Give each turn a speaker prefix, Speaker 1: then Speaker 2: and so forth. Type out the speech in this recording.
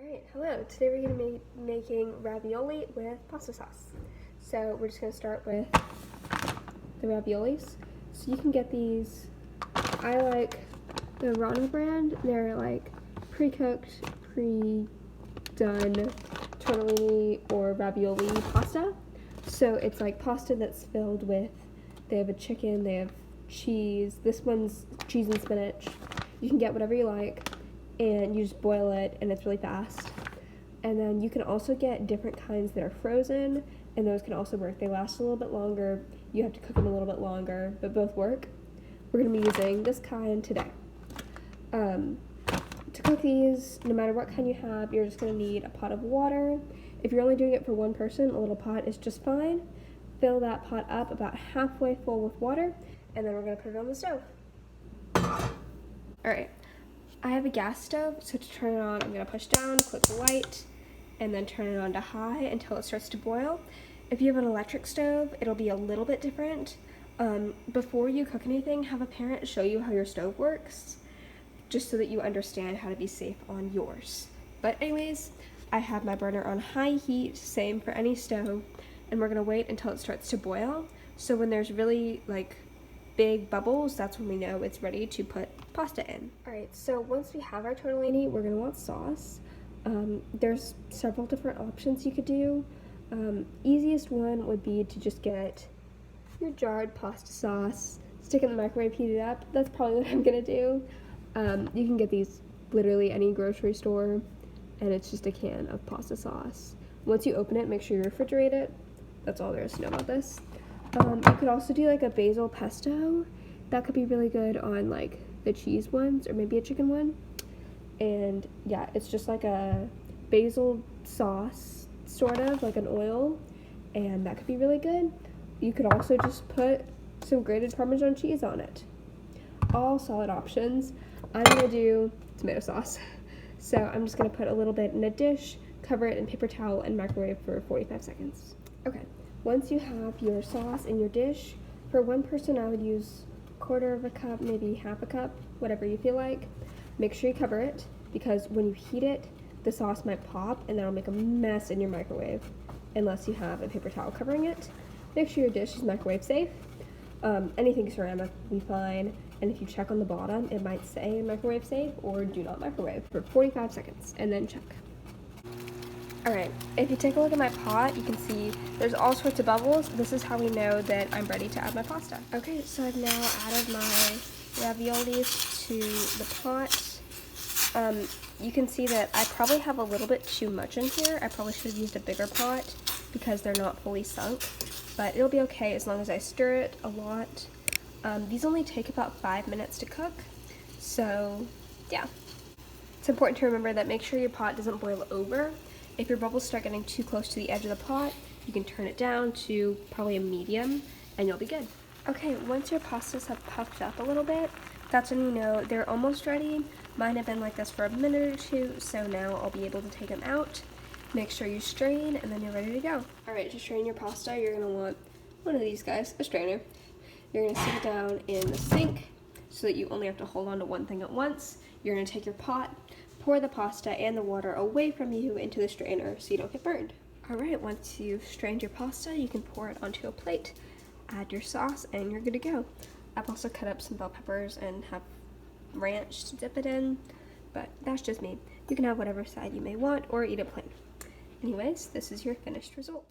Speaker 1: Alright, hello. Today we're going to be making ravioli with pasta sauce. So we're just going to start with the raviolis. So you can get these, I like the Rano brand. They're like pre-cooked, pre-done tortellini or ravioli pasta. So it's like pasta that's filled with, they have a chicken, they have cheese. This one's cheese and spinach. You can get whatever you like, and you just boil it, and it's really fast. And then you can also get different kinds that are frozen, and those can also work. They last a little bit longer. You have to cook them a little bit longer, but both work. We're going to be using this kind today. To cook these, no matter what kind you have, you're just going to need a pot of water. If you're only doing it for one person, a little pot is just fine. Fill that pot up about halfway full with water, and then we're going to put it on the stove. Alright. I have a gas stove, so to turn it on, I'm going to push down, click light, and then turn it on to high until it starts to boil. If you have an electric stove, it'll be a little bit different. Before you cook anything, have a parent show you how your stove works, just so that you understand how to be safe on yours. But anyways, I have my burner on high heat, same for any stove, and we're going to wait until it starts to boil. So when there's really big bubbles, that's when we know it's ready to put pasta in. Alright, so once we have our tortellini, we're going to want sauce. There's several different options you could do. Easiest one would be to just get your jarred pasta sauce, stick it in the microwave, heat it up. That's probably what I'm going to do. You can get these literally any grocery store, and it's just a can of pasta sauce. Once you open it, make sure you refrigerate it. That's all there is to know about this. You could also do like a basil pesto. That could be really good on like the cheese ones, or maybe a chicken one. And yeah, it's just like a basil sauce, sort of like an oil, and that could be really good. You could also just put some grated Parmesan cheese on it. All solid options. I'm gonna do tomato sauce. So I'm just gonna put a little bit in a dish, cover it in paper towel, and microwave for 45 seconds. Okay. Once you have your sauce in your dish, for one person I would use a quarter of a cup, maybe half a cup, whatever you feel like. Make sure you cover it, because when you heat it, the sauce might pop and that'll make a mess in your microwave unless you have a paper towel covering it. Make sure your dish is microwave safe. Anything ceramic will be fine, and if you check on the bottom, it might say microwave safe or do not microwave for 45 seconds, and then check. Alright, if you take a look at my pot, you can see there's all sorts of bubbles. This is how we know that I'm ready to add my pasta. Okay, so I've now added my raviolis to the pot. You can see that I probably have a little bit too much in here. I probably should have used a bigger pot because they're not fully sunk, but it'll be okay as long as I stir it a lot. These only take about 5 minutes to cook, so yeah. It's important to remember that make sure your pot doesn't boil over. If your bubbles start getting too close to the edge of the pot, you can turn it down to probably a medium, and you'll be good. Okay, once your pastas have puffed up a little bit, that's when you know they're almost ready. Mine have been like this for a minute or two, so now I'll be able to take them out. Make sure you strain, and then you're ready to go. Alright, to strain your pasta, you're going to want one of these guys, a strainer. You're going to sit it down in the sink so that you only have to hold on to one thing at once. You're going to take your pot, pour the pasta and the water away from you into the strainer so you don't get burned. Alright, once you've strained your pasta, you can pour it onto a plate, add your sauce, and you're good to go. I've also cut up some bell peppers and have ranch to dip it in, but that's just me. You can have whatever side you may want or eat it plain. Anyways, this is your finished result.